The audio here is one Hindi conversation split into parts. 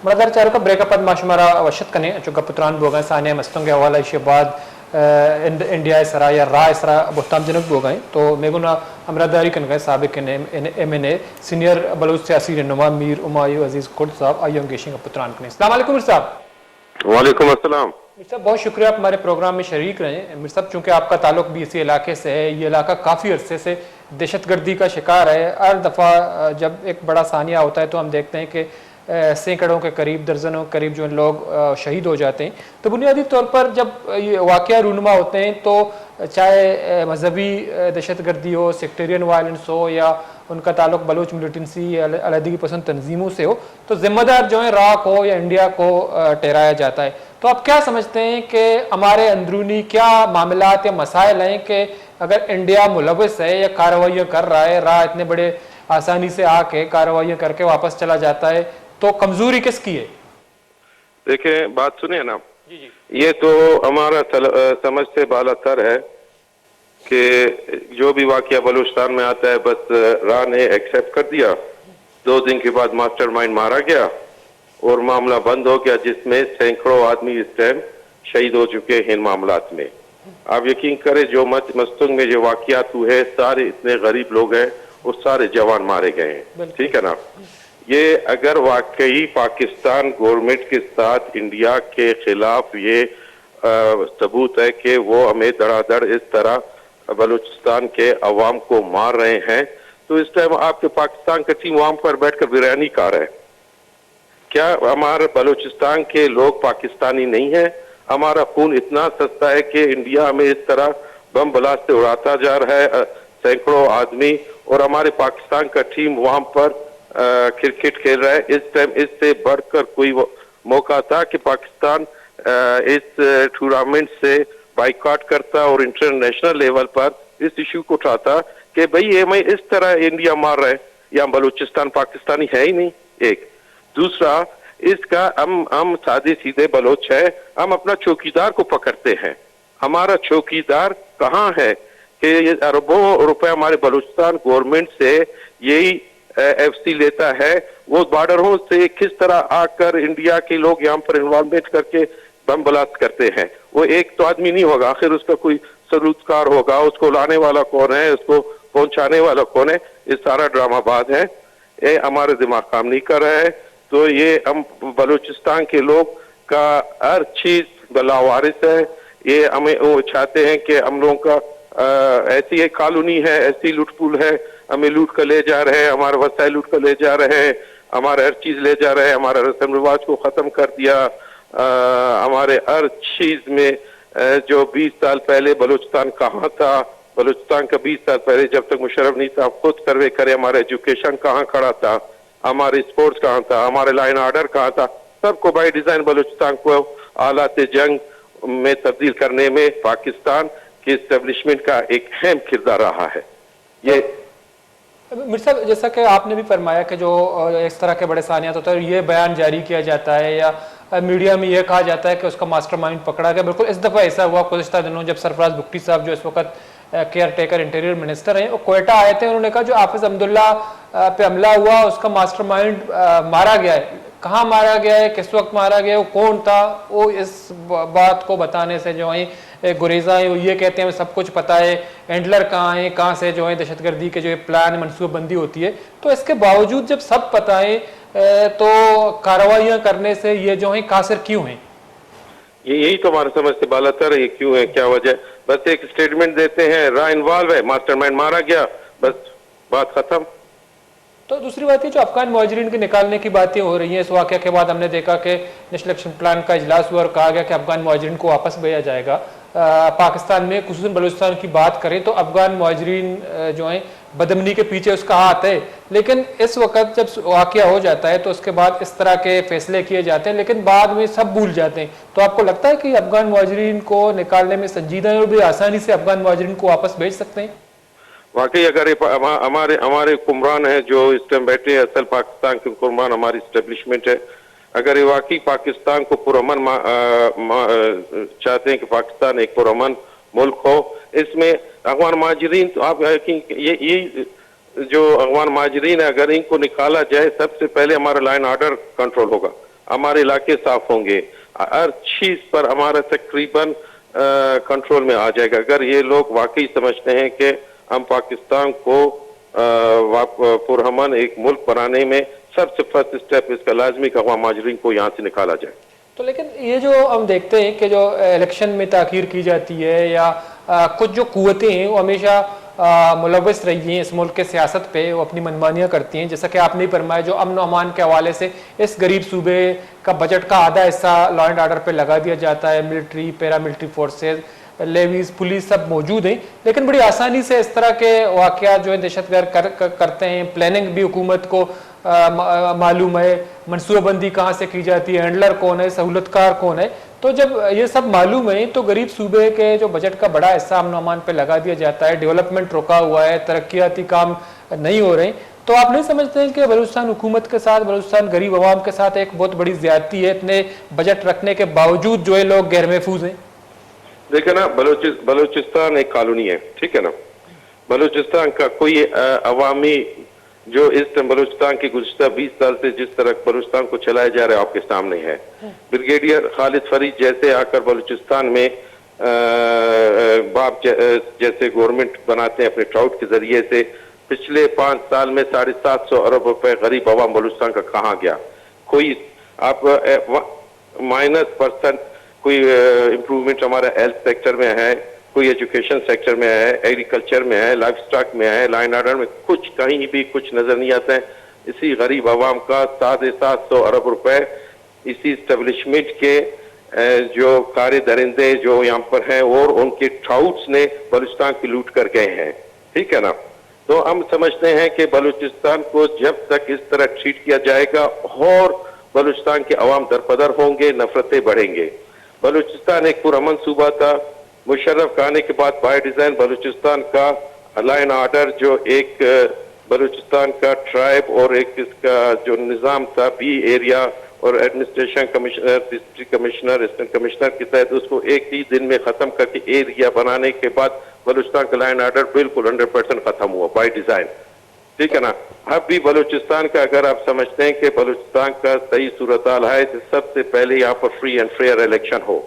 मदर चारों का ब्रेकअप माशुमारा वशत कने चुका पुत्रान बोगा साने मस्तों के हवाला इशे बाद इंडिया सरा या रा सरा बुहताम जनक बोगा तो मेगुना अमरादारी कन गए साबिक एमएनए सीनियर बलूच सियासी रहनुमा मीर उमायू अजीज कुर्द साहब आयम गेशिंग पुत्रान कने अस्सलाम वालेकुम मीर साहब। वालेकुम अस्सलाम। मीर साहब बहुत शुक्रिया आप हमारे प्रोग्राम में शरीक रहे। मीर साहब चूंकि आपका ताल्लुक भी इसी इलाके से है, ये इलाका काफ़ी अरसे से दहशतगर्दी का शिकार है। हर दफ़ा जब एक बड़ा सानिया होता है तो हम देखते हैं कि सैकड़ों के करीब दर्जनों के करीब जो लोग शहीद हो जाते हैं। तो बुनियादी तौर पर जब ये वाक़या रूनुमा होते हैं तो चाहे मजहबी दहशतगर्दी हो, सेक्टेरियन वायलेंस हो या उनका ताल्लुक बलूच मिलिटेंसी या अलहदगी पसंद तंजीमों से हो, तो जिम्मेदार जो है राक हो या इंडिया को ठहराया जाता है। तो आप क्या समझते हैं कि हमारे अंदरूनी क्या मामलात या मसाइल हैं कि अगर इंडिया मुलविस है या कार्रवाइयाँ कर रहा है, रा इतने बड़े आसानी से आके कार्रवाइयाँ करके वापस चला जाता है, तो कमजोरी किसकी है? देखें, बात सुनिए ना जी जी। ये तो हमारा समझ से बालातर है कि जो भी वाकया बलूचिस्तान में आता है बस रा ने एक्सेप्ट कर दिया। 2 दिन के बाद मास्टरमाइंड मारा गया और मामला बंद हो गया, जिसमें सैकड़ों आदमी इस टाइम शहीद हो चुके हैं इन मामलात में। आप यकीन करें जो मस्तुंग में जो वाकयात हुए हैं, सारे इतने गरीब लोग हैं, वो सारे जवान मारे गए हैं। ठीक है ना। ये अगर वाकई पाकिस्तान गवर्नमेंट के साथ इंडिया के खिलाफ ये सबूत है कि वो हमें धड़ाधड़ इस तरह बलूचिस्तान के अवाम को मार रहे हैं, तो इस टाइम आपके पाकिस्तान का टीम वहां पर बैठकर बिरयानी खा रहा है। क्या हमारे बलूचिस्तान के लोग पाकिस्तानी नहीं है? हमारा खून इतना सस्ता है कि इंडिया में इस तरह बम ब्लास्ट से उड़ाता जा रहा है सैकड़ों आदमी, और हमारे पाकिस्तान का टीम वहां पर क्रिकेट खेल रहा है। इस टाइम इससे बढ़कर कोई मौका था कि पाकिस्तान इस टूर्नामेंट से बाइकआउट करता और इंटरनेशनल लेवल पर इस इशू को उठाता कि भाई हमें इस तरह इंडिया मार रहा है, या बलूचिस्तान पाकिस्तानी है ही नहीं। एक दूसरा, इसका हम सादे सीधे बलोच है, हम अपना चौकीदार को पकड़ते हैं। हमारा चौकीदार कहाँ है कि अरबों रुपए हमारे बलूचिस्तान गवर्नमेंट से यही एफसी लेता है। वो बॉर्डरों से किस तरह आकर इंडिया के लोग यहाँ पर इन्वॉल्वमेंट करके बम ब्लास्ट करते हैं। वो एक तो आदमी नहीं होगा, आखिर उसका कोई सलूतकार होगा। उसको लाने वाला कौन है, उसको पहुंचाने वाला कौन है? ये सारा ड्रामाबाज है। ये हमारे दिमाग काम नहीं कर रहा है। तो ये हम बलूचिस्तान के लोग का हर चीज लावारिस है। ये हमें वो चाहते हैं कि हम लोगों का ऐसी एक कॉलोनी है, ऐसी लूटपुल है, हमें लूट कर ले जा रहे हैं, हमारे वसाइल लूट कर ले जा रहे हैं, हमारे हर चीज ले जा रहे हैं, हमारा रस्म रिवाज को खत्म कर दिया। हमारे हर चीज में जो 20 साल पहले बलूचिस्तान कहाँ था, बलूचिस्तान का 20 साल पहले जब तक मुशर्रफ नहीं था, खुद सर्वे करे हमारा एजुकेशन कहाँ खड़ा था, हमारे स्पोर्ट्स कहाँ था, हमारे लाइन ऑर्डर कहाँ था। सबको बाई डिजाइन बलूचिस्तान को आलात जंग में तब्दील करने में पाकिस्तान के एस्टेब्लिशमेंट का एक अहम किरदार रहा है। ये मीर साहब, जैसा कि आपने भी फरमाया कि जो इस तरह के बड़े सानियात होते हैं, ये बयान जारी किया जाता है या मीडिया में ये कहा जाता है कि उसका मास्टरमाइंड पकड़ा गया। बिल्कुल इस दफ़ा ऐसा हुआ गुज़िश्ता दिनों जब सरफराज बुगटी साहब जो इस वक्त केयर टेकर इंटीरियर मिनिस्टर हैं, वो कोयटा आए थे। उन्होंने कहा जो हाफिज अब्दुल्ला पे हमला हुआ उसका मास्टरमाइंड मारा गया है। कहाँ मारा गया है, किस वक्त मारा गया है, वो कौन था, वो इस बात को बताने से जो है गुरेजा है। वो ये कहते हैं सब कुछ पता है, हैंडलर कहाँ है, कहाँ से जो है दहशतगर्दी के जो प्लान मनसूबबंदी होती है। तो इसके बावजूद जब सब पता है तो कार्रवाइयाँ करने से ये जो है कासिर क्यों हैं? यही तो हमारे समझ से बालातर है। क्यों है, क्या वजह? बस एक स्टेटमेंट देते हैं, रा इन्वॉल्व है, मास्टरमाइंड मारा गया, बस बात खत्म। तो दूसरी बात है जो अफगान मुहाजिरीन के निकालने की बातें हो रही हैं, इस वाक़े के बाद हमने देखा कि नेशनल एक्शन प्लान का इजलास हुआ और कहा गया कि अफगान मुहाजिरीन को वापस भेजा जाएगा पाकिस्तान में। खुसूसन बलूचिस्तान की बात करें तो अफगान मुहाजिरीन जो हैं बदमनी के पीछे उसका हाथ है, लेकिन इस वक्त जब वाक़या हो जाता है तो उसके बाद इस तरह के फैसले किए जाते हैं, लेकिन बाद में सब भूल जाते हैं। तो आपको लगता है कि अफगान मुहाजिरीन को निकालने में संजीदा है और भी आसानी से अफगान मुहाजिरीन को वापस भेज सकते हैं? वाकई अगर हमारे हमारे हुक्मरान है जो इस टाइम बैठे हैं, असल पाकिस्तान के हुक्मरान हमारी स्टेब्लिशमेंट है, अगर ये वाकई पाकिस्तान को पुरअमन चाहते हैं कि पाकिस्तान एक पुरअमन मुल्क हो, इसमें अफगान महाजरीन तो आप ये जो अफगान महाजरीन है, अगर इनको निकाला जाए सबसे पहले हमारा लाइन ऑर्डर कंट्रोल होगा। हमारे इलाके साफ होंगे, हर चीज पर हमारा तकरीबन कंट्रोल में आ जाएगा। अगर ये लोग वाकई समझते हैं कि हम पाकिस्तान को पुरअमन एक मुल्क बनाने में सबसे फर्स्ट स्टेप इसका लाजमी का अवाम माजरीन को यहाँ से निकाला जाए। तो लेकिन ये जो हम देखते हैं कि जो इलेक्शन में ताखीर की जाती है या कुछ जो कुव्वतें हैं वो हमेशा मुलव्वस रही हैं इस मुल्क के सियासत पे, वो अपनी मनमानियाँ करती हैं। जैसा कि आपने ही फरमाया, जो अमन अमान के हवाले से इस गरीब सूबे का बजट का आधा हिस्सा लॉ एंड ऑर्डर पे लगा दिया जाता है। Military, para military forces, levies, police सब मौजूद हैं, लेकिन बड़ी आसानी से इस तरह के वाक़यात जो है दहशतगर्द करते हैं। प्लानिंग भी हुकूमत को मालूम है, मनसूबाबंदी कहाँ से की जाती है, हैंडलर कौन है, सहूलतकार कौन है। तो जब ये सब मालूम है तो गरीब सूबे के जो बजट का बड़ा हिस्सा अमन अमान पे लगा दिया जाता है, डेवलपमेंट रुका हुआ है, तरक्याती काम नहीं हो रहे, तो आप नहीं समझते हैं कि बलूचिस्तान हुकूमत के साथ, बलूचिस्तान गरीब आवाम के साथ एक बहुत बड़ी ज्यादती है, इतने बजट रखने के बावजूद जो है लोग गैर महफूज हैं? देखिए ना, बलूचिस्तान एक कॉलोनी है, ठीक है ना। बलूचिस्तान का कोई अवामी जो इस टाइम बलूचिस्तान के गुज़श्ता 20 साल से जिस तरह बलूचिस्तान को चलाया जा रहा है आपके सामने है। ब्रिगेडियर खालिद फरीद जैसे आकर बलूचिस्तान में बाप जैसे गवर्नमेंट बनाते हैं अपने ट्राउट के जरिए से, पिछले 5 साल में 750 अरब रुपए गरीब अवाम बलूचिस्तान का कहाँ गया? कोई आप -% कोई इम्प्रूवमेंट हमारा हेल्थ सेक्टर में है, कोई एजुकेशन सेक्टर में है, एग्रीकल्चर में है, लाइफ स्टॉक में है, लाइन ऑर्डर में कुछ कहीं भी कुछ नजर नहीं आता है। इसी गरीब आवाम का 750 अरब रुपए इसी स्टेब्लिशमेंट के जो कार्य दरिंदे जो यहाँ पर हैं और उनके ट्राउट्स ने बलूचिस्तान की लूट कर गए हैं, ठीक है ना। तो हम समझते हैं कि बलूचिस्तान को जब तक इस तरह ट्रीट किया जाएगा और बलूचिस्तान के अवाम दरपदर होंगे, नफरतें बढ़ेंगे। बलूचिस्तान एक पुरअमन सूबा था, मुशर्रफ का आने के बाद बाय डिजाइन बलूचिस्तान का लाइन ऑर्डर जो एक बलूचिस्तान का ट्राइब और एक इसका जो निज़ाम था बी एरिया और administration commissioner, district commissioner, assistant commissioner के तहत उसको एक ही दिन में खत्म करके एरिया बनाने के बाद बलूचिस्तान का लाइन ऑर्डर बिल्कुल 100% खत्म हुआ बाय डिजाइन, ठीक है ना। अब भी बलूचिस्तान का अगर आप समझते हैं कि बलूचिस्तान का सही सूरत हाल है तो सबसे पहले यहाँ पर फ्री एंड फेयर इलेक्शन हो।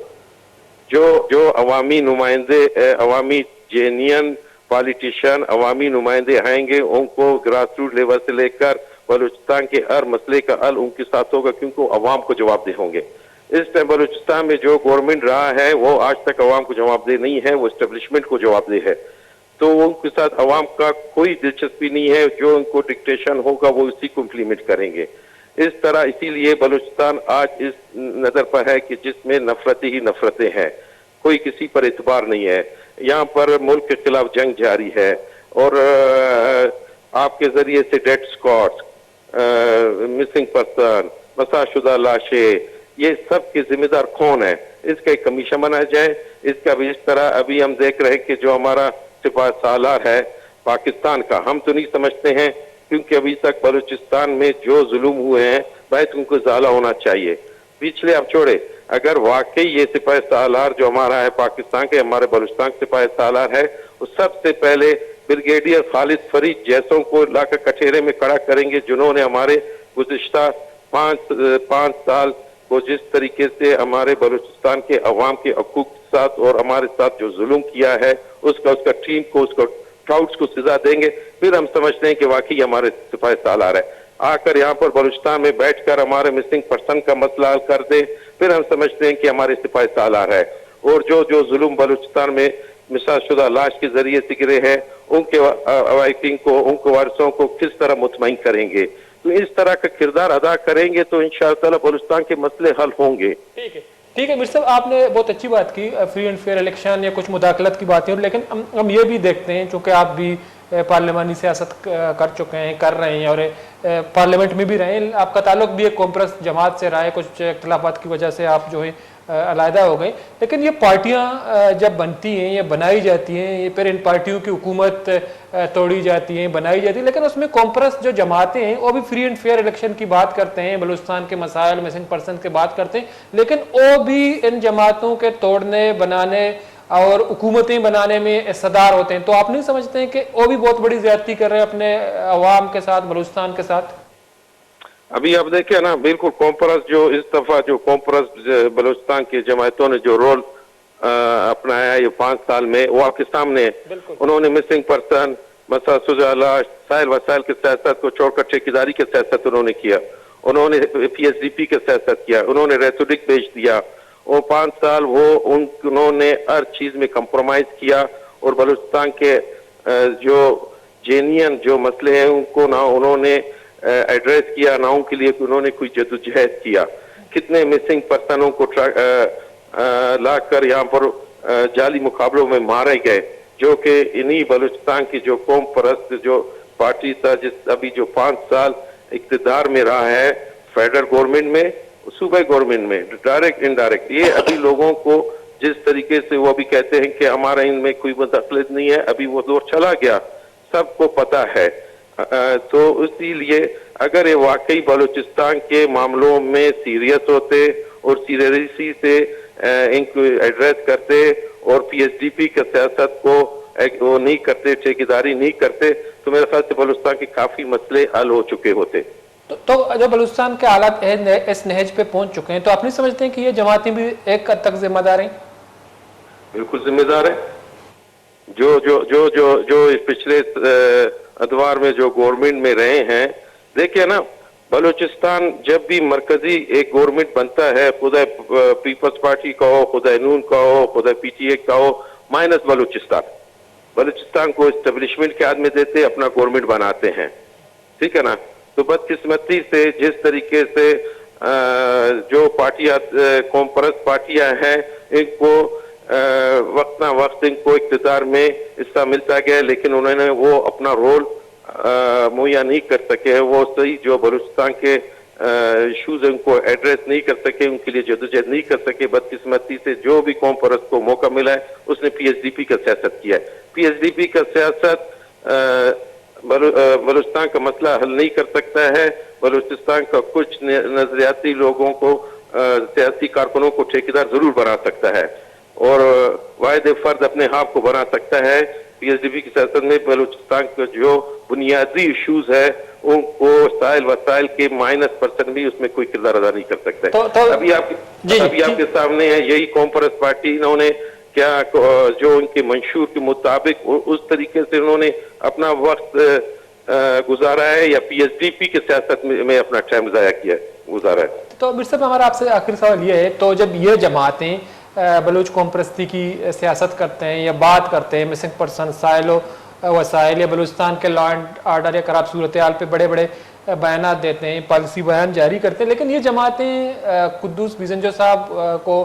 जो अवामी नुमाइंदे, अवामी जेनियन पॉलिटिशियन, अवामी नुमाइंदे आएंगे, उनको ग्रास रूट लेवल से लेकर बलूचिस्तान के हर मसले का हल उनके साथ होगा, क्योंकि वो अवाम को जवाबदेह होंगे। इस टाइम बलूचिस्तान में जो गवर्नमेंट रहा है वो आज तक अवाम को जवाबदेह नहीं है, वो एस्टेब्लिशमेंट को जवाबदेह है। तो उनके साथ अवाम का कोई दिलचस्पी नहीं है, जो उनको डिक्टेशन होगा वो उसी को इम्प्लीमेंट करेंगे। इस तरह इसीलिए बलूचिस्तान आज इस नजर पर है कि जिसमें नफरतें ही नफरतें हैं, कोई किसी पर एतबार नहीं है। यहाँ पर मुल्क के खिलाफ जंग जारी है और आपके जरिए से डेड स्कॉट्स, मिसिंग पर्सन, मसाशुदा लाशें, ये सब के जिम्मेदार कौन है? इसका एक कमीशन बनाया जाए। इसका भी इस तरह अभी हम देख रहे हैं कि जो हमारा सिपाही सालार है पाकिस्तान का, हम तो नहीं समझते हैं, क्योंकि अभी तक बलूचिस्तान में जो जुल्म हुए हैं भाई उनको ज़ाला होना चाहिए। पिछले आप छोड़े, अगर वाकई ये सिपाही सालार जो हमारा है पाकिस्तान के, हमारे बलूचिस्तान के सिपाही सालार है, वो सबसे पहले ब्रिगेडियर खालिद फरीद जैसों को लाकर कठेरे में खड़ा करेंगे, जिन्होंने हमारे गुज़िश्ता 5 साल को जिस तरीके से हमारे बलूचिस्तान के अवाम के हकूक के साथ और हमारे साथ जो जुल्म किया है उसका टीम को, उसको ट्राउट्स को सजा देंगे। फिर हम समझते हैं कि वाकई हमारे सिपाही सालार है। आकर यहाँ पर बलूचिस्तान में बैठकर हमारे मिसिंग पर्सन का मसला हल कर दे, फिर हम समझते हैं कि हमारे सिपाही सालार है। और जो जुल्म बलूचिस्तान में मिसाशुदा लाश के जरिए से गिरे हैं, उनके अवाइकिंग को, उनके वारसों को किस तरह मुतमईन करेंगे। तो इस तरह का किरदार अदा करेंगे तो इंशाअल्लाह बलूचिस्तान के मसले हल होंगे। ठीक है मीर साहब, आपने बहुत अच्छी बात की, फ्री एंड फेयर इलेक्शन या कुछ मुदाखलत की बातें, लेकिन हम ये भी देखते हैं, चूँकि आप भी पार्लियामानी सियासत कर चुके हैं, कर रहे हैं और पार्लियामेंट में भी रहे हैं, आपका ताल्लुक भी एक कॉम्प्रेस जमात से रहा है, कुछ इख्तलाफात की वजह से आप जो है अलहदा हो गए। लेकिन ये पार्टियां जब बनती हैं या बनाई जाती हैं, ये फिर इन पार्टियों की हुकूमत तोड़ी जाती है, बनाई जाती है, लेकिन उसमें कॉम्प्रेस जो जमातें हैं वो भी फ्री एंड फेयर इलेक्शन की बात करते हैं, बलूचिस्तान के मसाइल, मिसिंग पर्सन की बात करते हैं, लेकिन वो भी इन जमातों के तोड़ने, बनाने और हुकूमतें बनाने में हिस्सेदार होते हैं। तो आप नहीं समझते हैं कि वो भी बहुत बड़ी ज्यादती कर रहे हैं अपने अवाम के साथ, बलूचिस्तान के साथ? अभी आप देखिए ना, बिल्कुल कॉन्फ्रेंस जो इस दफा जो कॉन्फ्रेंस बलूचिस्तान की जमातों ने जो रोल अपनाया ये 5 साल में, वो आपके सामने है। बिल्कुल। उन्होंने मिसिंग पर्सन, मसा सुजाला, साइल वसाइल के सियासत को छोड़कर ठेकेदारी के सियासत उन्होंने किया, उन्होंने PSDP के सियासत किया, उन्होंने रेथोडिक बेच दिया। वो 5 साल वो उन्होंने हर चीज में कंप्रोमाइज किया और बलूचिस्तान के जो जेन्युइन जो मसले हैं उनको ना उन्होंने एड्रेस किया, ना उनके लिए उन्होंने कोई जद्दोजहद किया। कितने मिसिंग पर्सनों को लाकर यहाँ पर जाली मुकाबलों में मारे गए, जो कि इन्हीं बलूचिस्तान की जो कौम परस्त जो पार्टी था, जिस अभी जो 5 साल इक्तिदार में रहा है, फेडरल गवर्नमेंट में, सूबाई गवर्नमेंट में, डायरेक्ट इनडायरेक्ट, ये अभी लोगों को जिस तरीके से वो अभी कहते हैं कि हमारा इनमें कोई मुदखलत नहीं है, अभी वो दौर चला गया, सबको पता है। तो इसीलिए अगर ये वाकई बलूचिस्तान के मामलों में सीरियस होते और सीरियसली से इनको एड्रेस करते और PSDP के सियासत को वो नहीं करते, ठेकेदारी नहीं करते, तो मेरे ख्याल से बलूचिस्तान के काफी मसले हल हो चुके होते। तो जो बलूचिस्तान के हालात इस नहज पे पहुंच चुके हैं, तो आप नहीं समझते हैं कि ये जमातें भी एक हद तक जिम्मेदार हैं? बिल्कुल जिम्मेदार है। जो जो जो जो जो इस पिछले अदवार में जो गवर्नमेंट में रहे हैं, देखिए ना, बलूचिस्तान जब भी मरकजी एक गवर्नमेंट बनता है, खुदा पीपल्स पार्टी का हो, खुदा नून का हो, खुदा PTA का हो, माइनस बलूचिस्तान को एस्टेब्लिशमेंट के हाथ में देते, अपना गवर्नमेंट बनाते हैं, ठीक है ना। तो बदकिस्मती से जिस तरीके से जो पार्टियां कौम परस्त पार्टियां हैं, इनको वक्त ना वक्त इनको इक़्तिदार में हिस्सा मिलता गया, लेकिन उन्होंने वो अपना रोल मुहैया नहीं कर सके हैं। वो सही जो बलूचिस्तान के इशूज उनको एड्रेस नहीं कर सके, उनके लिए जदोजहद नहीं कर सके। बदकिस्मती से जो भी कौम परस्त को मौका मिला है, उसने PSDP का सियासत किया है। PSDP का सियासत बलूचिस्तान का मसला हल नहीं कर सकता है। बलूचिस्तान का कुछ नजरियाती लोगों को, सियासी कारकुनों को ठेकेदार जरूर बना सकता है और वाहिद फर्द अपने आप को बना सकता है। PSDP की सियासत में बलूचिस्तान के जो बुनियादी इशूज है, उनको साइल वसाइल के -% भी उसमें कोई किरदार अदा नहीं कर सकता है। तो अभी आपके सामने है, यही कौम परस्त पार्टी, इन्होंने क्या जो उनके मंशूर के मुताबिक उस तरीके से उन्होंने अपना वक्त गुजारा है, या PSDP के सियासत में अपना टाइम जाया किया गुजारा है। तो मिर्ज़ा साहब, हमारा आपसे आखिरी सवाल ये है, तो जब ये जमातें बलूच कौम परस्ती की सियासत करते हैं या बात करते हैं, मिसिंग पर्सन, साइलो वसाइल या बलूचिस्तान के लॉ एंड आर्डर या खराब सूरत हाल पे बड़े बड़े बयान देते हैं, पॉलिसी बयान जारी करते हैं, लेकिन ये जमातें कुद्दूस बिजंजो साहब को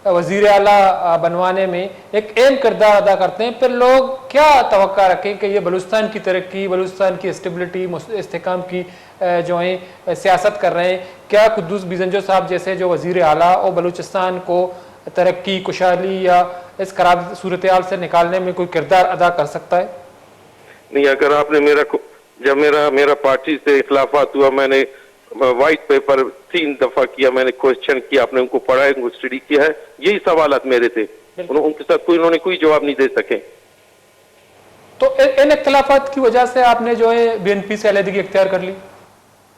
वजीर आला बनवाने में एक अहम किरदार अदा करते हैं, फिर लोग क्या तवक्का रखें कि ये बलूचिस्तान की तरक्की, बलूचिस्तान की स्टेबिलिटी, इस्तेकाम की जो है सियासत कर रहे हैं? क्या कुद्दूस बिजंजो साहब जैसे जो वजीर आला और बलूचिस्तान को तरक्की, खुशहाली या इस खराब सूरत हाल से निकालने में कोई किरदार अदा कर सकता है? नहीं, अगर आपने जब मेरा पार्टी से इख्लाफात हुआ, मैंने व्हाइट पेपर 3 दफा किया, मैंने क्वेश्चन किया, आपने उनको पढ़ा है, उनको स्टडी किया है, यही सवालात मेरे थे, उनके साथ उन्होंने कोई जवाब नहीं दे सके। तो इन इख्तिलाफात की वजह से आपने जो है BNP से अलहदगी इख्तियार कर ली?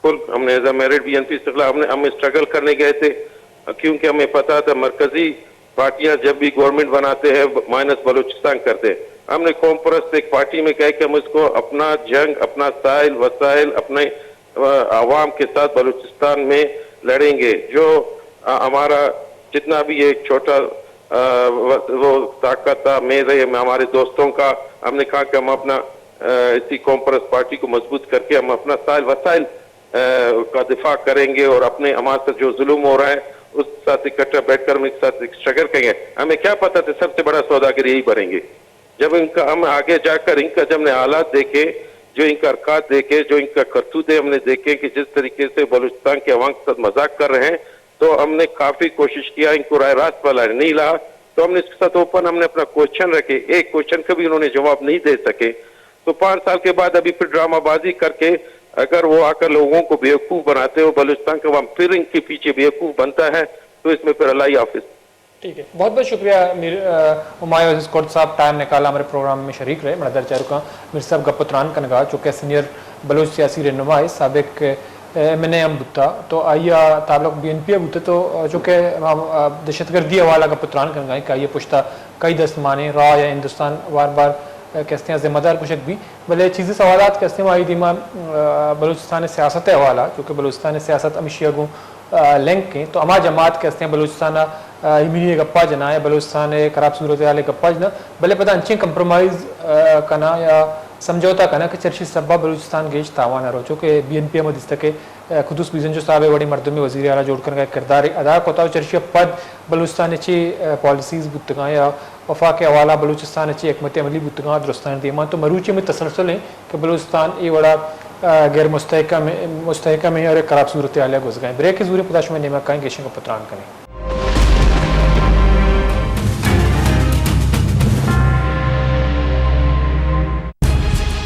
हमने एज अ मेरिट BNP से हम स्ट्रगल करने गए थे, क्योंकि हमें पता था मरकजी पार्टियां जब भी गवर्नमेंट बनाते हैं माइनस बलूचिस्तान करते हैं। हमने कौम परस्त एक पार्टी में कहा कि हम इसको अपना जंग, अपना साइल वसाइल, अपने आवाम के साथ बलूचिस्तान में लड़ेंगे। जो हमारा जितना भी एक छोटा वो ताकत था मेरे हमारे दोस्तों का, हमने कहा कि हम अपना इसी कौम परस्त पार्टी को मजबूत करके हम अपना साइल वसाइल का दिफा करेंगे और अपने हमारे साथ जो जुल्म हो रहा है उस साथ इकट्ठा बैठकर हम एक साथ स्ट्रगल करेंगे। हमें क्या पता था सबसे बड़ा सौदागर यही बनेंगे। जब इनका हम आगे जाकर इनका जब हमने हालात देखे, जो इनका हरकत देखे, जो इनका करतूते हमने देखे कि जिस तरीके से बलूचिस्तान के अवाम के साथ मजाक कर रहे हैं, तो हमने काफी कोशिश किया इनको राय रास्त पर लाने, नहीं ला। तो हमने इसके साथ ओपन हमने अपना क्वेश्चन रखे, एक क्वेश्चन का भी उन्होंने जवाब नहीं दे सके। तो 5 साल के बाद अभी फिर ड्रामाबाजी करके अगर वो आकर लोगों को बेवकूफ बनाते हो, बलूचिस्तान का अवाम फिर इनके पीछे बेवकूफ बनता है, तो इसमें फिर अल्लाह ही हाफिज। ठीक है, बहुत बहुत शुक्रिया हुमायूं अजीज कोट साहब, टाइम निकाला हमारे प्रोग्राम में शरीक रहे। मदर चारुका मिर्ज़ा साहब गपुत्रान का नगाह, चूँकि सीनियर बलूच सियासी रहनुमा है, साबिक मैंने हम बुता तो आइया ताल्लुक BNP बुते तो चूँकि दहशतगर्दी हवाला का पुत्रान कर का ये पुश्ता कई दस्त माने रा या हिंदुस्तान बार बार कहते हैं ज़िम्मेदार पुशक भी भले चीज़ें सवालात कहते हैं आई दिमा बलूचिस्तान सियासत हवाला क्योंकि बलूचिस्तान सियासत अमिशिया को लिंक के तो अमा जमात कहते हैं बलूचिस्तान इमिनी गप्पा जना है बलूचिस्तान खराब सूरत हाल गप्पा जना भले पता अच्छे कंप्रोमाइज़ करना या समझौता करना कि चर्ची सब्बा बलूचिस्तान गेज तावाना रो चूँकि BNP मदिस्त के खुदूस बीजन जो साहब बड़ी मरदमी वज़ीर आला जोड़ कर किरदार अदा कोता चर्ची पद बलूचिस्तान अच्छी पॉलिसीज़ बुतगा या वफा के हवाला बलूचिस्तान अच्छी एकमत अमली बुतगा दुरुस्तान दीमा तो मरूची में तसलसल है कि बलूचिस्तान ये बड़ा गैर मुस्तहकम है और एक खराब सूरत हाल गुजर गए ब्रेक के जूरे पदाश में निमा कहीं गेशन को पत्रान करें।